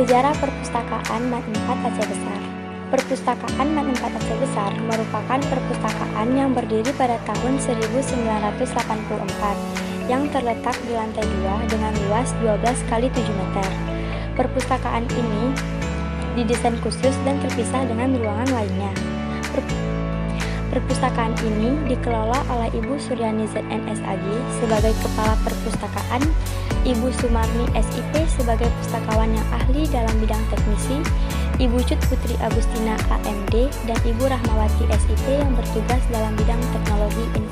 Sejarah Perpustakaan Mat 4 Aceh Besar. Perpustakaan Mat 4 Aceh Besar merupakan perpustakaan yang berdiri pada tahun 1984 yang terletak di lantai 2 dengan luas 12 kali 7 meter. Perpustakaan ini didesain khusus dan terpisah dengan ruangan lainnya. Perpustakaan ini dikelola oleh Ibu Suryani ZNSAG sebagai Kepala Perpustakaan, Ibu Sumarni SIP sebagai pustakawan yang ahli dalam bidang teknisi, Ibu Cut Putri Agustina AMD, dan Ibu Rahmawati SIP yang bertugas dalam bidang teknologi informasi.